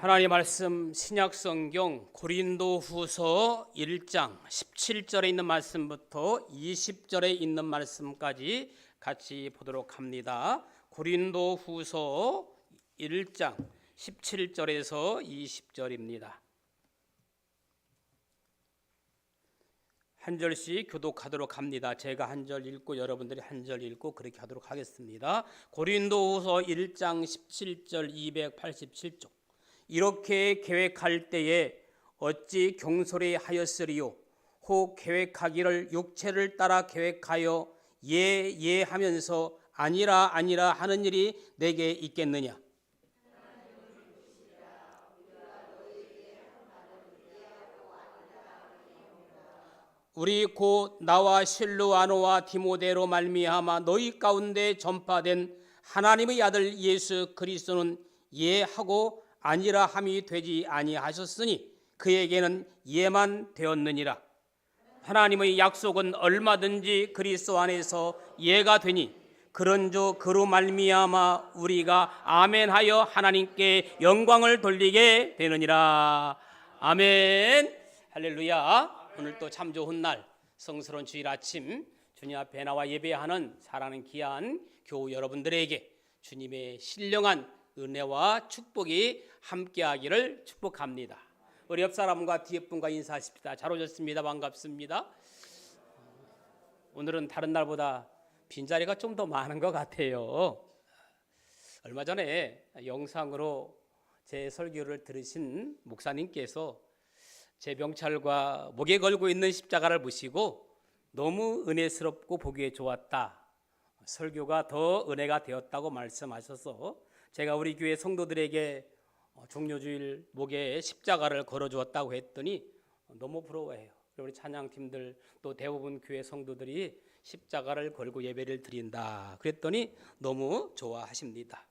하나님의 말씀 신약성경 고린도후서 1장 17절에 있는 말씀부터 20절에 있는 말씀까지 같이 보도록 합니다. 고린도후서 1장 17절에서 20절입니다. 한 절씩 교독하도록 합니다. 제가 한 절 읽고 여러분들이 한 절 읽고 그렇게 하도록 하겠습니다. 고린도후서 1장 17절 287쪽. 이렇게 계획할 때에 어찌 경솔히 하였으리요? 혹 계획하기를 육체를 따라 계획하여 예 하면서 아니라 하는 일이 내게 있겠느냐? 우리 곧 나와 실루아노와 디모데로 말미암아 너희 가운데 전파된 하나님의 아들 예수 그리스도는 예하고 아니라 함이 되지 아니하셨으니 그에게는 예만 되었느니라. 하나님의 약속은 얼마든지 그리스도 안에서 예가 되니 그런즉 그로 말미암아 우리가 아멘하여 하나님께 영광을 돌리게 되느니라. 아멘. 할렐루야. 오늘 또 참 좋은 날, 성스러운 주일 아침 주님 앞에 나와 예배하는 사랑하는 귀한 교우 여러분들에게 주님의 신령한 은혜와 축복이 함께하기를 축복합니다. 우리 옆 사람과 뒤에 분과 인사하십시다. 잘 오셨습니다. 반갑습니다. 오늘은 다른 날보다 빈자리가 좀 더 많은 것 같아요. 얼마 전에 영상으로 제 설교를 들으신 목사님께서 제 병찰과 목에 걸고 있는 십자가를 보시고 너무 은혜스럽고 보기에 좋았다, 설교가 더 은혜가 되었다고 말씀하셔서 제가 우리 교회 성도들에게 종료주일 목에 십자가를 걸어주었다고 했더니 너무 부러워해요. 우리 찬양팀들 또 대부분 교회 성도들이 십자가를 걸고 예배를 드린다 그랬더니 너무 좋아하십니다.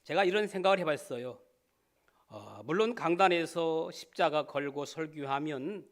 제가 이런 생각을 해봤어요. 물론 강단에서 십자가 걸고 설교하면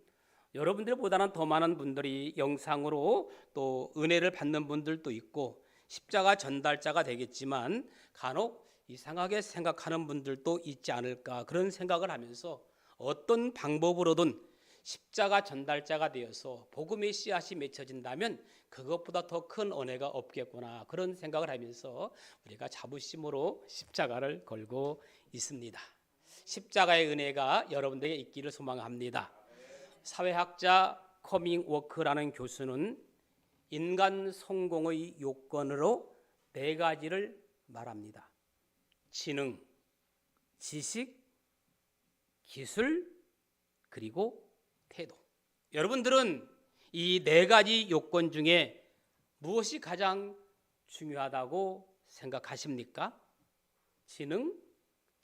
여러분들보다는 더 많은 분들이 영상으로 또 은혜를 받는 분들도 있고 십자가 전달자가 되겠지만 간혹 이상하게 생각하는 분들도 있지 않을까, 그런 생각을 하면서 어떤 방법으로든 십자가 전달자가 되어서 복음의 씨앗이 맺혀진다면 그것보다 더 큰 은혜가 없겠구나, 그런 생각을 하면서 우리가 자부심으로 십자가를 걸고 있습니다. 십자가의 은혜가 여러분들에게 있기를 소망합니다. 사회학자 커밍 워크라는 교수는 인간 성공의 요건으로 4가지를 말합니다. 지능, 지식, 기술, 그리고 태도. 여러분들은 이 4가지 요건 중에 무엇이 가장 중요하다고 생각하십니까? 지능,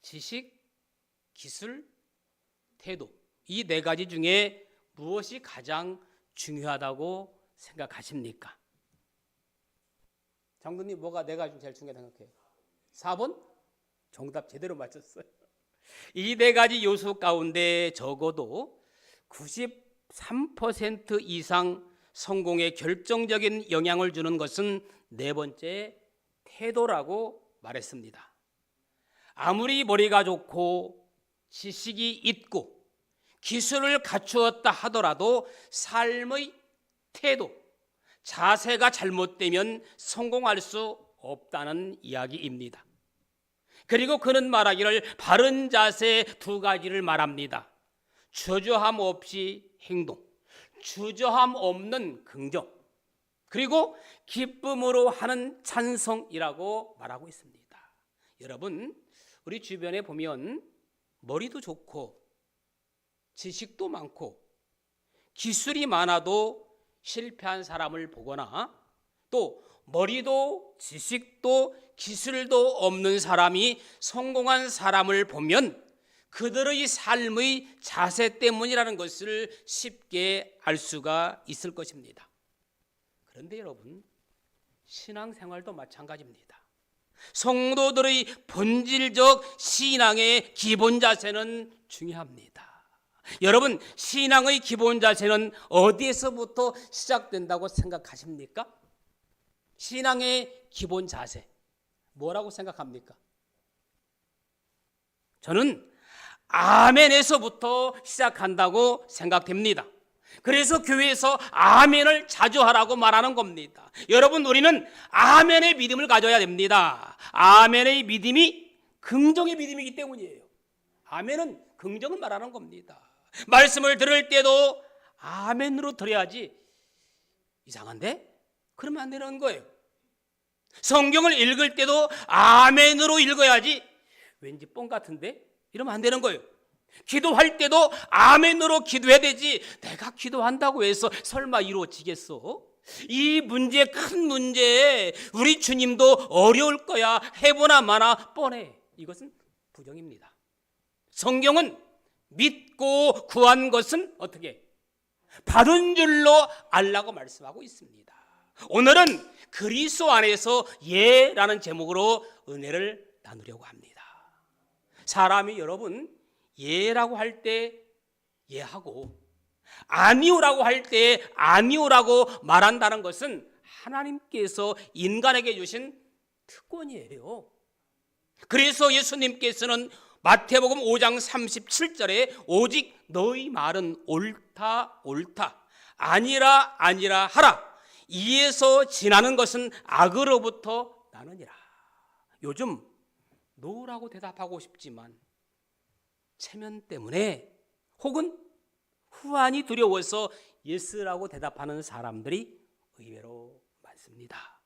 지식, 기술, 태도. 이 4가지 중에 무엇이 가장 중요하다고 생각하십니까? 장군님 뭐가 4가지 중 제일 중요하다고 생각해요? 4번? 정답 제대로 맞췄어요. 이 4가지 요소 가운데 적어도 93% 이상 성공에 결정적인 영향을 주는 것은 4번째 태도라고 말했습니다. 아무리 머리가 좋고 지식이 있고 기술을 갖추었다 하더라도 삶의 태도, 자세가 잘못되면 성공할 수 없다는 이야기입니다. 그리고 그는 말하기를 바른 자세 2가지를 말합니다. 주저함 없이 행동, 주저함 없는 긍정, 그리고 기쁨으로 하는 찬성이라고 말하고 있습니다. 여러분, 우리 주변에 보면 머리도 좋고 지식도 많고 기술이 많아도 실패한 사람을 보거나 또 머리도 지식도 기술도 없는 사람이 성공한 사람을 보면 그들의 삶의 자세 때문이라는 것을 쉽게 알 수가 있을 것입니다. 그런데 여러분, 신앙생활도 마찬가지입니다. 성도들의 본질적 신앙의 기본 자세는 중요합니다. 여러분, 신앙의 기본 자세는 어디에서부터 시작된다고 생각하십니까? 신앙의 기본 자세 뭐라고 생각합니까? 저는 아멘에서부터 시작한다고 생각됩니다. 그래서 교회에서 아멘을 자주 하라고 말하는 겁니다. 여러분, 우리는 아멘의 믿음을 가져야 됩니다. 아멘의 믿음이 긍정의 믿음이기 때문이에요. 아멘은 긍정을 말하는 겁니다. 말씀을 들을 때도 아멘으로 들어야지. 이상한데? 그러면 안 되는 거예요. 성경을 읽을 때도 아멘으로 읽어야지. 왠지 뻥 같은데? 이러면 안 되는 거예요. 기도할 때도 아멘으로 기도해야 되지. 내가 기도한다고 해서 설마 이루어지겠어? 이 문제, 큰 문제에 우리 주님도 어려울 거야. 해보나 마나 뻔해. 이것은 부정입니다. 성경은 믿고 구한 것은 어떻게? 받은 줄로 알라고 말씀하고 있습니다. 오늘은 그리스도 안에서 예라는 제목으로 은혜를 나누려고 합니다. 사람이 여러분 예라고 할 때 예하고 아니오라고 할 때 아니오라고 말한다는 것은 하나님께서 인간에게 주신 특권이에요. 그래서 예수님께서는 마태복음 5장 37절에 오직 너희 말은 옳다 옳다 아니라 아니라 하라 이에서 지나는 것은 악으로부터 나느니라. 요즘 노라고 대답하고 싶지만 체면 때문에 혹은 후환이 두려워서 예스라고 대답하는 사람들이 의외로 많습니다.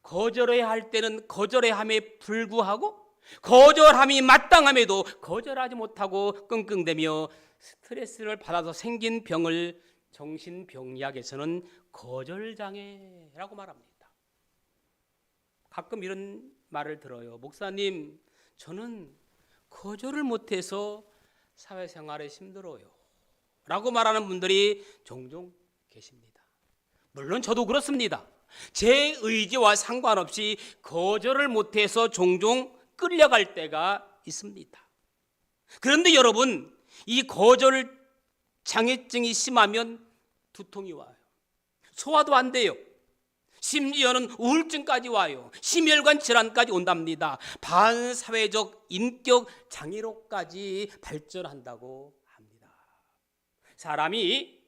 거절해야 할 때는 거절해함에 불구하고 거절함이 마땅함에도 거절하지 못하고 끙끙대며 스트레스를 받아서 생긴 병을 정신병리학에서는 거절장애라고 말합니다. 가끔 이런 말을 들어요. 목사님, 저는 거절을 못해서 사회생활에 힘들어요 라고 말하는 분들이 종종 계십니다. 물론 저도 그렇습니다. 제 의지와 상관없이 거절을 못해서 종종 끌려갈 때가 있습니다. 그런데 여러분, 이 거절 장애증이 심하면 두통이 와요. 소화도 안 돼요. 심지어는 우울증까지 와요. 심혈관 질환까지 온답니다. 반사회적 인격 장애로까지 발전한다고 합니다. 사람이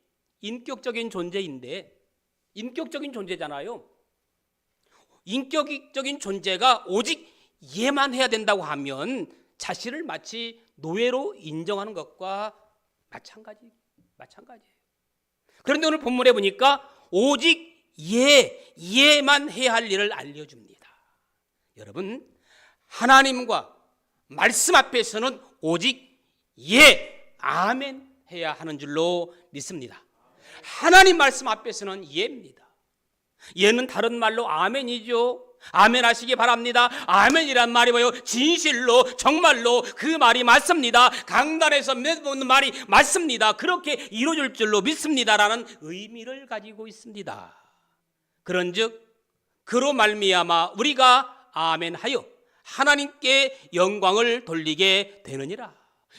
인격적인 존재인데, 인격적인 존재잖아요. 인격적인 존재가 오직 이해만 해야 된다고 하면 자신을 마치 노예로 인정하는 것과 마찬가지예요. 그런데 오늘 본문에 보니까 오직 이해만 해야 할 일을 알려줍니다. 여러분, 하나님과 말씀 앞에서는 오직 아멘 해야 하는 줄로 믿습니다. 하나님 말씀 앞에서는 예입니다. 예는 다른 말로 아멘이죠. 아멘 하시기 바랍니다. 아멘이란 말이 뭐예요? 진실로 정말로 그 말이 맞습니다. 강단에서 맺는 말이 맞습니다. 그렇게 이루어질 줄로 믿습니다라는 의미를 가지고 있습니다. 그런즉 그로 말미암아 우리가 아멘하여 하나님께 영광을 돌리게 되느니라.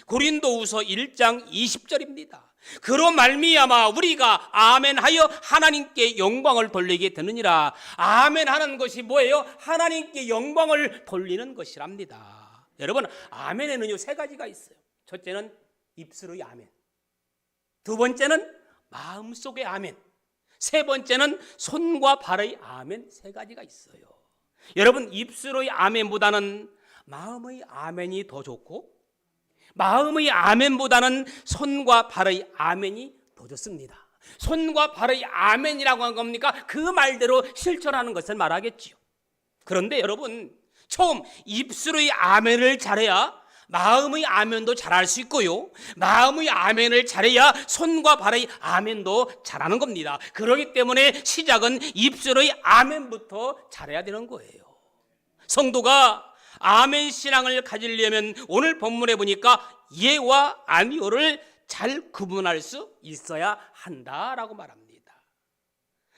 고린도후서 1장 20절입니다. 그로 말미암아 우리가 아멘하여 하나님께 영광을 돌리게 되느니라. 아멘하는 것이 뭐예요? 하나님께 영광을 돌리는 것이랍니다. 여러분, 아멘에는요 3가지가 있어요. 첫째는 입술의 아멘, 두 번째는 마음속의 아멘, 세 번째는 손과 발의 아멘. 3가지가 있어요. 여러분, 입술의 아멘보다는 마음의 아멘이 더 좋고 마음의 아멘보다는 손과 발의 아멘이 더 좋습니다. 손과 발의 아멘이라고 한 겁니까? 그 말대로 실천하는 것을 말하겠지요. 그런데 여러분, 처음 입술의 아멘을 잘해야 마음의 아멘도 잘할 수 있고요, 마음의 아멘을 잘해야 손과 발의 아멘도 잘하는 겁니다. 그렇기 때문에 시작은 입술의 아멘부터 잘해야 되는 거예요. 성도가 아멘 신앙을 가지려면 오늘 본문에 보니까 예와 아니오를 잘 구분할 수 있어야 한다라고 말합니다.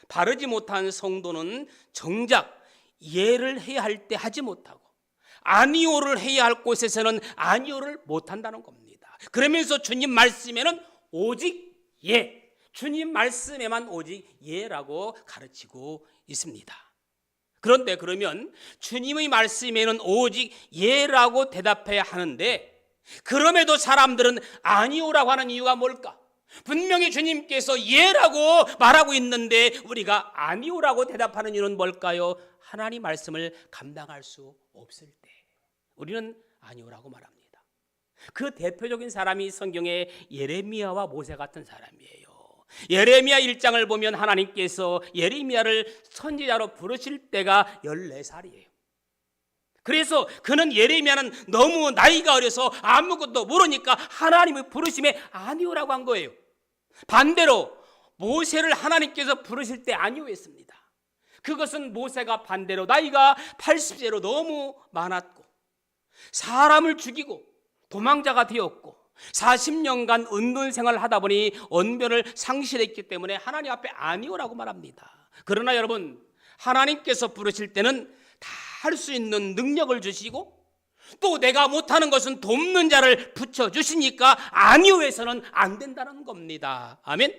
바르지 못한 성도는 정작 예를 해야 할 때 하지 못하고 아니오를 해야 할 곳에서는 아니오를 못한다는 겁니다. 그러면서 주님 말씀에는 오직 주님 말씀에만 오직 예라고 가르치고 있습니다. 그런데 그러면 주님의 말씀에는 오직 예라고 대답해야 하는데 그럼에도 사람들은 아니오라고 하는 이유가 뭘까? 분명히 주님께서 예라고 말하고 있는데 우리가 아니오라고 대답하는 이유는 뭘까요? 하나님 말씀을 감당할 수 없을 때 우리는 아니오라고 말합니다. 그 대표적인 사람이 성경에 예레미야와 모세 같은 사람이에요. 예레미야 1장을 보면 하나님께서 예레미야를 선지자로 부르실 때가 14살이에요. 그래서 그는 예레미야는 너무 나이가 어려서 아무것도 모르니까 하나님의 부르심에 아니오라고 한 거예요. 반대로 모세를 하나님께서 부르실 때 아니오 했습니다. 그것은 모세가 반대로 나이가 80세로 너무 많았고 사람을 죽이고 도망자가 되었고 40년간 언변 생활을 하다 보니 언변을 상실했기 때문에 하나님 앞에 아니오라고 말합니다. 그러나 여러분, 하나님께서 부르실 때는 다 할 수 있는 능력을 주시고 또 내가 못하는 것은 돕는 자를 붙여주시니까 아니오에서는 안 된다는 겁니다. 아멘.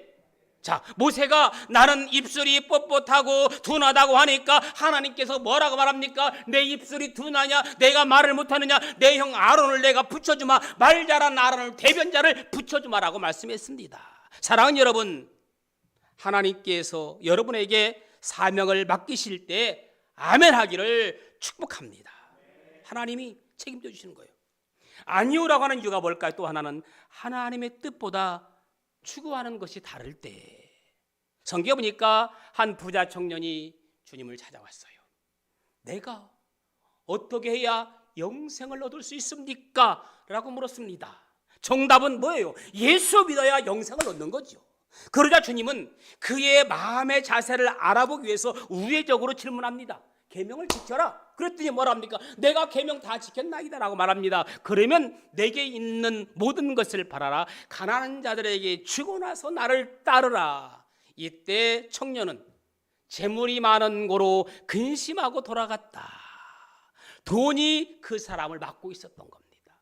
자, 모세가 나는 입술이 뻣뻣하고 둔하다고 하니까 하나님께서 뭐라고 말합니까? 내 입술이 둔하냐? 내가 말을 못하느냐? 내 형 아론을 내가 붙여주마. 말 잘한 아론을 대변자를 붙여주마라고 말씀했습니다. 사랑하는 여러분, 하나님께서 여러분에게 사명을 맡기실 때 아멘 하기를 축복합니다. 하나님이 책임져 주시는 거예요. 아니오라고 하는 이유가 뭘까요? 또 하나는 하나님의 뜻보다 추구하는 것이 다를 때. 성경에 보니까 한 부자 청년이 주님을 찾아왔어요. 내가 어떻게 해야 영생을 얻을 수 있습니까? 라고 물었습니다. 정답은 뭐예요? 예수 믿어야 영생을 얻는 거죠. 그러자 주님은 그의 마음의 자세를 알아보기 위해서 우회적으로 질문합니다. 계명을 지켜라. 그랬더니 뭐랍니까? 내가 계명 다 지켰나이다 라고 말합니다. 그러면 내게 있는 모든 것을 팔아라. 가난한 자들에게 주고 나서 나를 따르라. 이때 청년은 재물이 많은 고로 근심하고 돌아갔다. 돈이 그 사람을 막고 있었던 겁니다.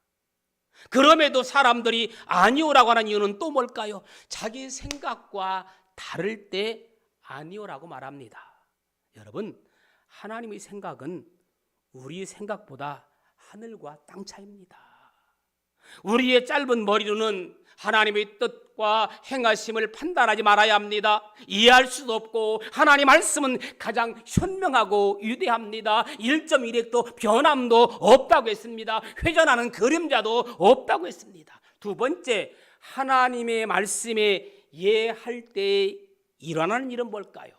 그럼에도 사람들이 아니오라고 하는 이유는 또 뭘까요? 자기 생각과 다를 때 아니오라고 말합니다. 여러분, 하나님의 생각은 우리 생각보다 하늘과 땅 차이입니다. 우리의 짧은 머리로는 하나님의 뜻과 행하심을 판단하지 말아야 합니다. 이해할 수도 없고 하나님 말씀은 가장 현명하고 위대합니다. 1.1핵도 변함도 없다고 했습니다. 회전하는 그림자도 없다고 했습니다. 두 번째, 하나님의 말씀에 예할 때 일어나는 일은 뭘까요?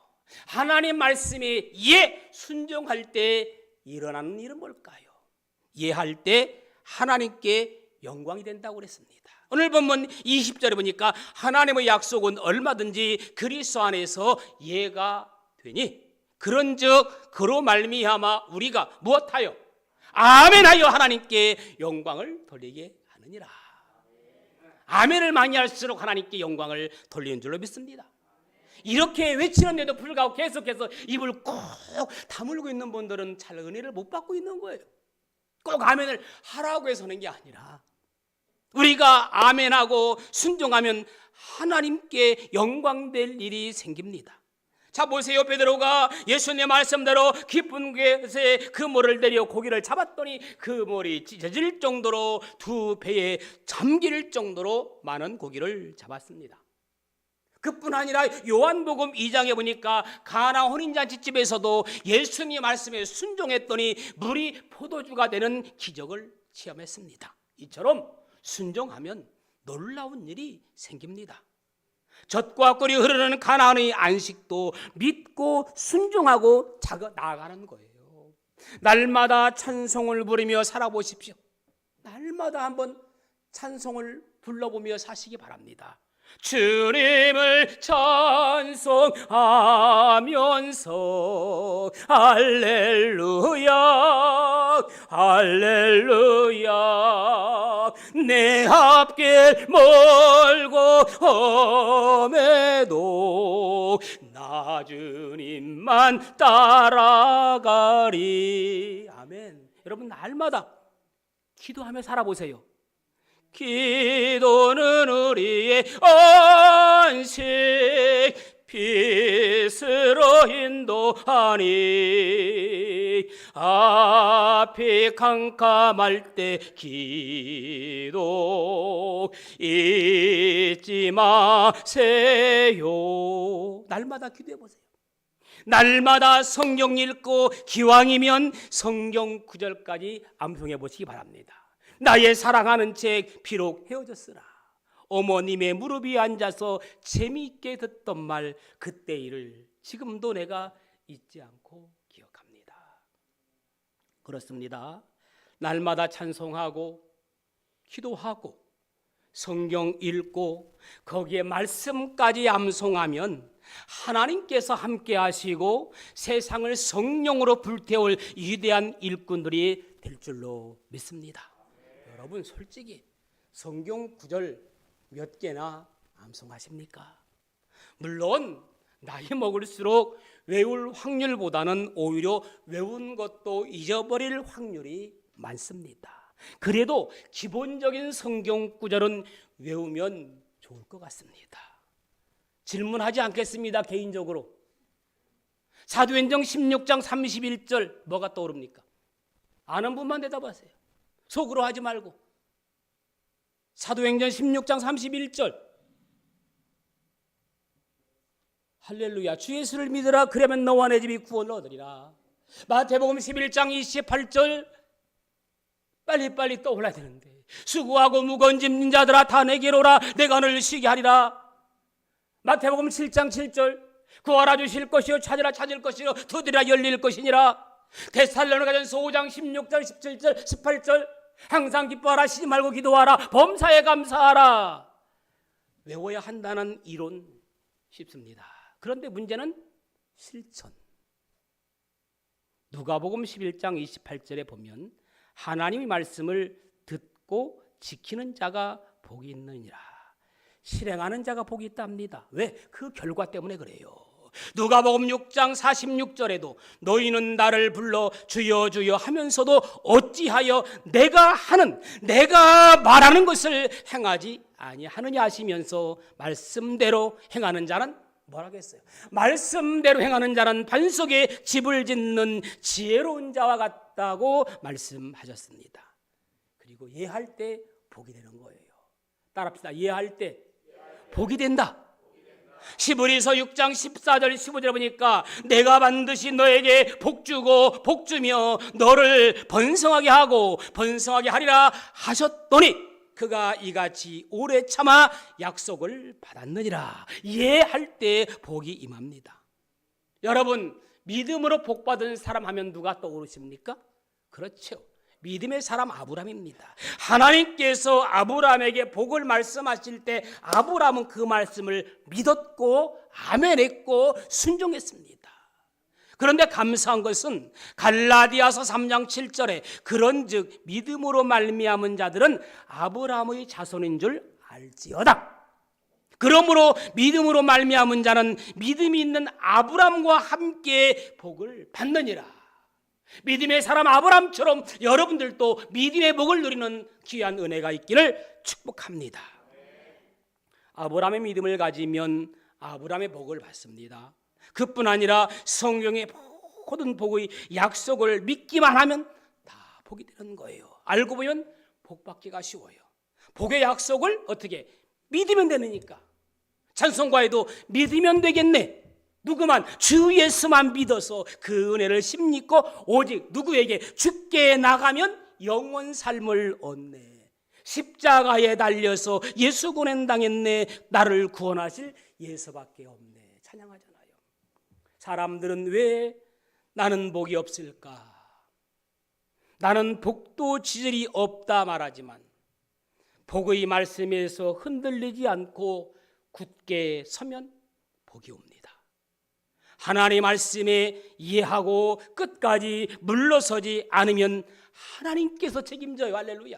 하나님 말씀에 순종할 때 일어나는 일은 뭘까요? 예할 때 하나님께 영광이 된다고 그랬습니다. 오늘 본문 20절에 보니까 하나님의 약속은 얼마든지 그리스도 안에서 예가 되니 그런즉 그로 말미암아 우리가 무엇하여 아멘하여 하나님께 영광을 돌리게 하느니라. 아멘을 많이 할수록 하나님께 영광을 돌리는 줄로 믿습니다. 이렇게 외치는데도 불구하고 계속해서 입을 꼭 다물고 있는 분들은 잘 은혜를 못 받고 있는 거예요. 꼭 아멘을 하라고 해서 하는 게 아니라 우리가 아멘하고 순종하면 하나님께 영광될 일이 생깁니다. 자, 보세요. 베드로가 예수님의 말씀대로 깊은 곳에 그물을 내려 고기를 잡았더니 그물이 찢어질 정도로 두 배에 잠길 정도로 많은 고기를 잡았습니다. 그뿐 아니라 요한복음 2장에 보니까 가나 혼인잔치집에서도 예수님의 말씀에 순종했더니 물이 포도주가 되는 기적을 체험했습니다. 이처럼 순종하면 놀라운 일이 생깁니다. 젖과 꿀이 흐르는 가나안의 안식도 믿고 순종하고 나아가는 거예요. 날마다 찬송을 부르며 살아보십시오. 날마다 한번 찬송을 불러보며 사시기 바랍니다. 주님을 찬송하면서 할렐루야 할렐루야 내 앞길 멀고 험해도 나 주님만 따라가리. 아멘. 여러분, 날마다 기도하며 살아보세요. 기도는 우리의 안식 빛으로 인도하니 앞이 캄캄할 때 기도 잊지 마세요. 날마다 기도해 보세요. 날마다 성경 읽고 기왕이면 성경 구절까지 암송해 보시기 바랍니다. 나의 사랑하는 책 비록 헤어졌으나 어머님의 무릎 위에 앉아서 재미있게 듣던 말 그때 일을 지금도 내가 잊지 않고 기억합니다. 그렇습니다. 날마다 찬송하고 기도하고 성경 읽고 거기에 말씀까지 암송하면 하나님께서 함께 하시고 세상을 성령으로 불태울 위대한 일꾼들이 될 줄로 믿습니다. 여러분 솔직히 성경 구절 몇 개나 암송하십니까? 물론 나이 먹을수록 외울 확률보다는 오히려 외운 것도 잊어버릴 확률이 많습니다. 그래도 기본적인 성경 구절은 외우면 좋을 것 같습니다. 질문하지 않겠습니다. 개인적으로 사도행전 16장 31절 뭐가 떠오릅니까? 아는 분만 대답하세요. 속으로 하지 말고. 사도행전 16장 31절 할렐루야 주 예수를 믿으라 그러면 너와 내 집이 구원을 얻으리라. 마태복음 11장 28절 빨리빨리 떠올라야 되는데 수고하고 무거운 짐진 자들아 다 내게로 오라 내가 너를 쉬게 하리라. 마태복음 7장 7절 구하라 주실 것이요 찾으라 찾을 것이요 두드리라 열릴 것이니라. 데살로니가전서 5장 16절 17절 18절 항상 기뻐하라 쉬지 말고 기도하라 범사에 감사하라. 외워야 한다는 이론 쉽습니다. 그런데 문제는 실천. 누가복음 11장 28절에 보면 하나님의 말씀을 듣고 지키는 자가 복이 있느니라 실행하는 자가 복이 있답니다. 왜? 그 결과 때문에 그래요. 누가복음 6장 46절에도 너희는 나를 불러 주여 주여 하면서도 어찌하여 내가 말하는 것을 행하지 아니하느냐 하시면서 말씀대로 행하는 자는 뭐라겠어요? 말씀대로 행하는 자는 반석에 집을 짓는 지혜로운 자와 같다고 말씀하셨습니다. 그리고 예할 때 복이 되는 거예요. 따라합시다. 예할 때 복이 된다. 시브리서 6장 14절 15절에 보니까 내가 반드시 너에게 복주고 복주며 너를 번성하게 하고 번성하게 하리라 하셨더니 그가 이같이 오래 참아 약속을 받았느니라. 예할 때 복이 임합니다. 여러분 믿음으로 복받은 사람 하면 누가 떠오르십니까? 그렇죠. 믿음의 사람 아브람입니다. 하나님께서 아브람에게 복을 말씀하실 때 아브람은 그 말씀을 믿었고 아멘했고 순종했습니다. 그런데 감사한 것은 갈라디아서 3장 7절에 그런즉 믿음으로 말미암은 자들은 아브람의 자손인 줄 알지어다. 그러므로 믿음으로 말미암은 자는 믿음이 있는 아브람과 함께 복을 받느니라. 믿음의 사람 아브람처럼 여러분들도 믿음의 복을 누리는 귀한 은혜가 있기를 축복합니다. 아브람의 믿음을 가지면 아브람의 복을 받습니다. 그뿐 아니라 성경의 모든 복의 약속을 믿기만 하면 다 복이 되는 거예요. 알고 보면 복 받기가 쉬워요. 복의 약속을 어떻게 믿으면 되니까. 찬송가에도 믿으면 되겠네. 누구만 주 예수만 믿어서 그 은혜를 심믿고 오직 누구에게 주께 나가면 영원 삶을 얻네. 십자가에 달려서 예수 고난 당했네. 나를 구원하실 예수밖에 없네. 찬양하잖아요. 사람들은 왜 나는 복이 없을까? 나는 복도 지절이 없다 말하지만 복의 말씀에서 흔들리지 않고 굳게 서면 복이 옵니다. 하나님의 말씀에 이해하고 끝까지 물러서지 않으면 하나님께서 책임져요. 할렐루야.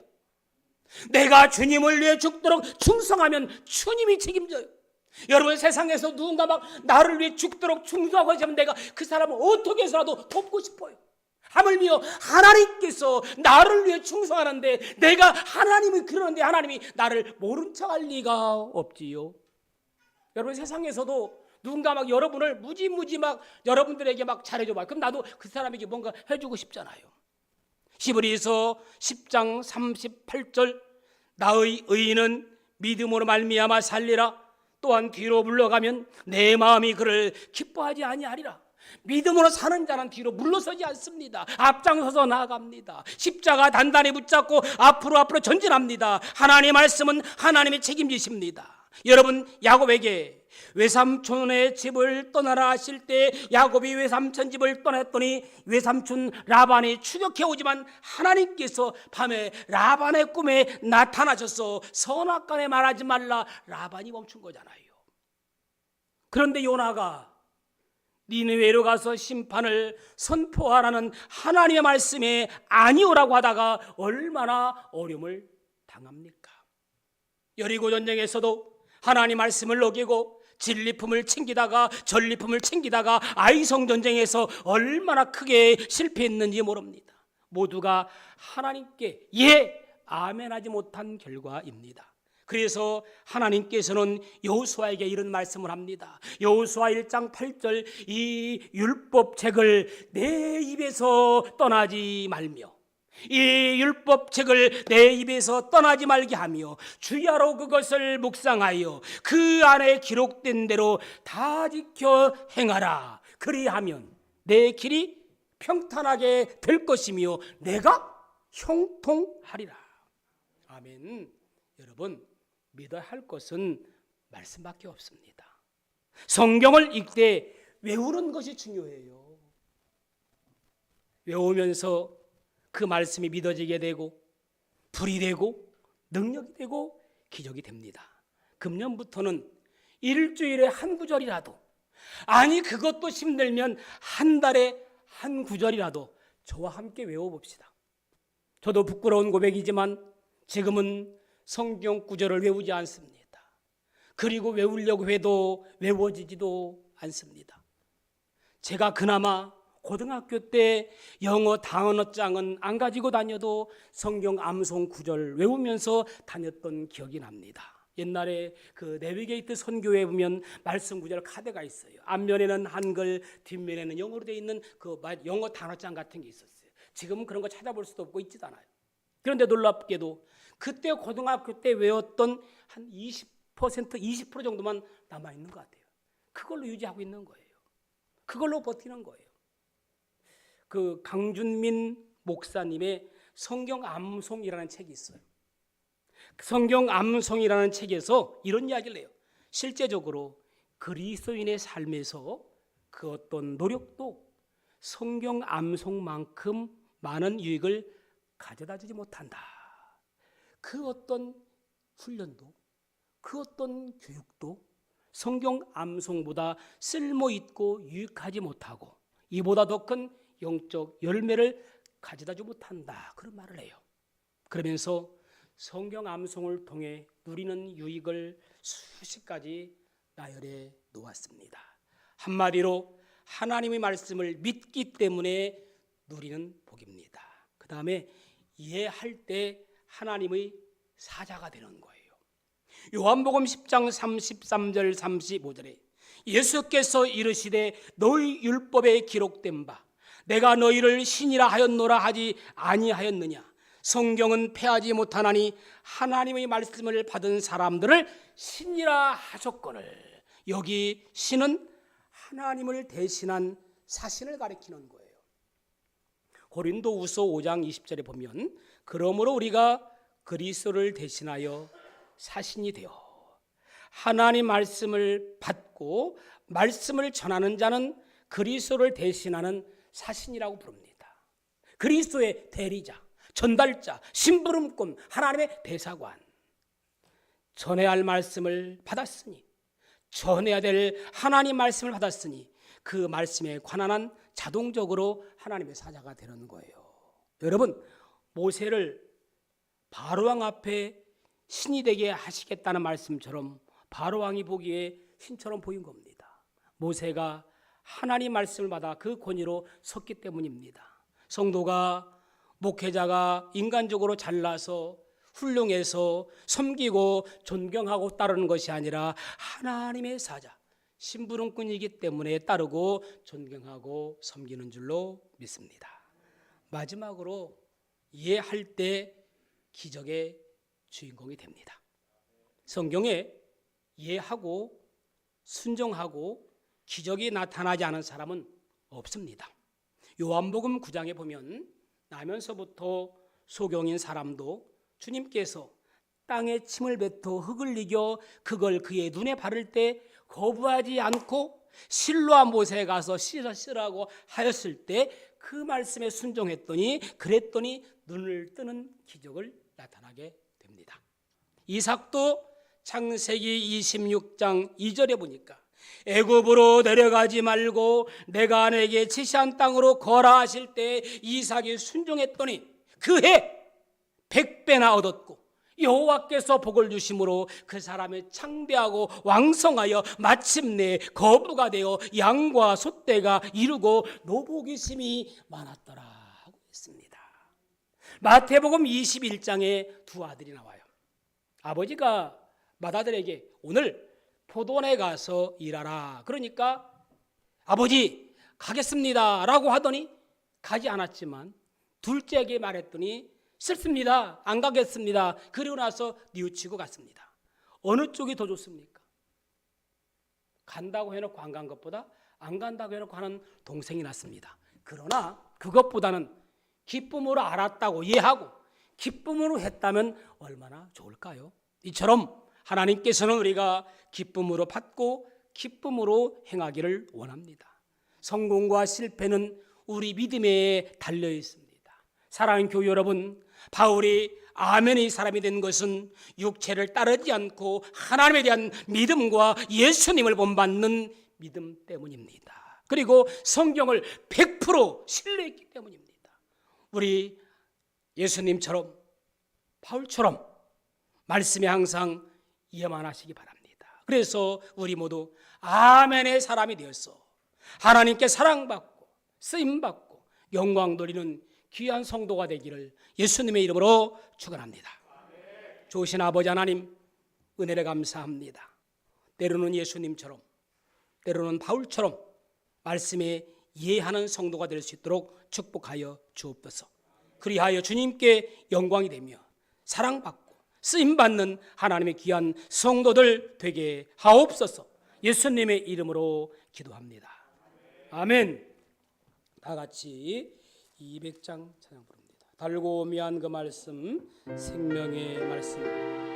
내가 주님을 위해 죽도록 충성하면 주님이 책임져요. 여러분 세상에서 누군가 막 나를 위해 죽도록 충성하고 하시면 내가 그 사람을 어떻게 해서라도 돕고 싶어요. 하물며 하나님께서 나를 위해 충성하는데 내가 하나님이 그러는데 하나님이 나를 모른 척할 리가 없지요. 여러분 세상에서도 누군가 막 여러분을 무지무지 막 여러분들에게 막 잘해줘 봐. 그럼 나도 그 사람에게 뭔가 해주고 싶잖아요. 히브리서 10장 38절 나의 의인은 믿음으로 말미암아 살리라. 또한 뒤로 물러가면 내 마음이 그를 기뻐하지 아니하리라. 믿음으로 사는 자는 뒤로 물러서지 않습니다. 앞장서서 나아갑니다. 십자가 단단히 붙잡고 앞으로 전진합니다. 하나님의 말씀은 하나님이 책임지십니다. 여러분, 야곱에게 외삼촌의 집을 떠나라 하실 때 야곱이 외삼촌 집을 떠났더니 외삼촌 라반이 추격해 오지만 하나님께서 밤에 라반의 꿈에 나타나셔서 선악간에 말하지 말라 라반이 멈춘 거잖아요. 그런데 요나가 니느웨로 가서 심판을 선포하라는 하나님의 말씀에 아니오라고 하다가 얼마나 어려움을 당합니까? 여리고 전쟁에서도 하나님 말씀을 어기고 진리품을 챙기다가 전리품을 챙기다가 아이성 전쟁에서 얼마나 크게 실패했는지 모릅니다. 모두가 하나님께 예, 아멘 하지 못한 결과입니다. 그래서 하나님께서는 여호수아에게 이런 말씀을 합니다. 여호수아 1장 8절 이 율법책을 내 입에서 떠나지 말며 이 율법책을 내 입에서 떠나지 말게 하며 주야로 그것을 묵상하여 그 안에 기록된 대로 다 지켜 행하라. 그리하면 내 길이 평탄하게 될 것이며 내가 형통하리라. 아멘. 여러분, 믿어야 할 것은 말씀밖에 없습니다. 성경을 읽되 외우는 것이 중요해요. 외우면서 그 말씀이 믿어지게 되고 불이 되고 능력이 되고 기적이 됩니다. 금년부터는 일주일에 한 구절이라도, 아니 그것도 힘들면 한 달에 한 구절이라도 저와 함께 외워봅시다. 저도 부끄러운 고백이지만 지금은 성경 구절을 외우지 않습니다. 그리고 외우려고 해도 외워지지도 않습니다. 제가 그나마 고등학교 때 영어 단어장은 안 가지고 다녀도 성경 암송 구절 외우면서 다녔던 기억이 납니다. 옛날에 그 내비게이트 선교에 보면 말씀 구절 카드가 있어요. 앞면에는 한글, 뒷면에는 영어로 되어 있는 그 영어 단어장 같은 게 있었어요. 지금은 그런 거 찾아볼 수도 없고 있지도 않아요. 그런데 놀랍게도 그때 고등학교 때 외웠던 한 20%, 20% 정도만 남아있는 것 같아요. 그걸로 유지하고 있는 거예요. 그걸로 버티는 거예요. 그 강준민 목사님의 성경 암송이라는 책이 있어요. 성경 암송이라는 책에서 이런 이야기를 해요. 실제적으로 그리스도인의 삶에서 그 어떤 노력도 성경 암송만큼 많은 유익을 가져다 주지 못한다. 그 어떤 훈련도, 그 어떤 교육도 성경 암송보다 쓸모있고 유익하지 못하고 이보다 더 큰 영적 열매를 가져다 주지 못한다. 그런 말을 해요. 그러면서 성경 암송을 통해 누리는 유익을 수십 가지 나열해 놓았습니다. 한마디로 하나님의 말씀을 믿기 때문에 누리는 복입니다. 그 다음에 이해할 때 하나님의 사자가 되는 거예요. 요한복음 10장 33절 35절에 예수께서 이르시되 너희 율법에 기록된 바 내가 너희를 신이라 하였노라 하지 아니하였느냐. 성경은 패하지 못하나니 하나님의 말씀을 받은 사람들을 신이라 하셨거늘. 여기 신은 하나님을 대신한 사신을 가리키는 거예요. 고린도후서 5장 20절에 보면 그러므로 우리가 그리스도를 대신하여 사신이 되어 하나님 말씀을 받고 말씀을 전하는 자는 그리스도를 대신하는 사신이라고 부릅니다. 그리스도의 대리자, 전달자, 심부름꾼, 하나님의 대사관. 전해야 할 말씀을 받았으니, 전해야 될 하나님 말씀을 받았으니 그 말씀에 관한 한 자동적으로 하나님의 사자가 되는 거예요. 여러분, 모세를 바로왕 앞에 신이 되게 하시겠다는 말씀처럼 바로왕이 보기에 신처럼 보인 겁니다. 모세가 하나님 말씀을 받아 그 권위로 섰기 때문입니다. 성도가, 목회자가 인간적으로 잘나서 훌륭해서 섬기고 존경하고 따르는 것이 아니라 하나님의 사자, 심부름꾼이기 때문에 따르고 존경하고 섬기는 줄로 믿습니다. 마지막으로 이해할 때 기적의 주인공이 됩니다. 성경에 이해하고 순종하고 기적이 나타나지 않은 사람은 없습니다. 요한복음 9장에 보면 나면서부터 소경인 사람도 주님께서 땅에 침을 뱉어 흙을 이겨 그걸 그의 눈에 바를 때 거부하지 않고 실로암 못에 가서 씻으라고 하였을 때 그 말씀에 순종했더니 그랬더니 눈을 뜨는 기적을 나타나게 됩니다. 이삭도 창세기 26장 2절에 보니까 애굽으로 내려가지 말고 내가 내게 지시한 땅으로 거라 하실 때 이삭이 순종했더니 그 해 100배나 얻었고 여호와께서 복을 주심으로 그 사람이 창대하고 왕성하여 마침내 거부가 되어 양과 숫대가 이루고 노복이심이 많았더라 하고 있습니다. 마태복음 21장에 두 아들이 나와요. 아버지가 맏아들에게 오늘 포도원에 가서 일하라. 그러니까 아버지 가겠습니다 라고 하더니 가지 않았지만 둘째에게 말했더니 싫습니다. 안 가겠습니다. 그리고 나서 뉘우치고 갔습니다. 어느 쪽이 더 좋습니까? 간다고 해놓고 안 간 것보다 안 간다고 해놓고 하는 동생이 낫습니다. 그러나 그것보다는 기쁨으로 알았다고 이해하고 기쁨으로 했다면 얼마나 좋을까요? 이처럼 하나님께서는 우리가 기쁨으로 받고 기쁨으로 행하기를 원합니다. 성공과 실패는 우리 믿음에 달려 있습니다. 사랑하는 교회 여러분, 바울이 아멘의 사람이 된 것은 육체를 따르지 않고 하나님에 대한 믿음과 예수님을 본받는 믿음 때문입니다. 그리고 성경을 100% 신뢰했기 때문입니다. 우리 예수님처럼 바울처럼 말씀에 항상 예만하시기 바랍니다. 그래서 우리 모두 아멘의 사람이 되어서 하나님께 사랑받고 쓰임받고 영광 돌리는 귀한 성도가 되기를 예수님의 이름으로 축원합니다. 좋으신 아버지 하나님, 은혜를 감사합니다. 때로는 예수님처럼 때로는 바울처럼 말씀에 이해하는 성도가 될 수 있도록 축복하여 주옵소서. 그리하여 주님께 영광이 되며 사랑받고 쓰임받는 하나님의 귀한 성도들 되게 하옵소서. 예수님의 이름으로 기도합니다. 아멘. 다 같이 200장 찬양 부릅니다. 달고 오미한 그 말씀, 생명의 말씀.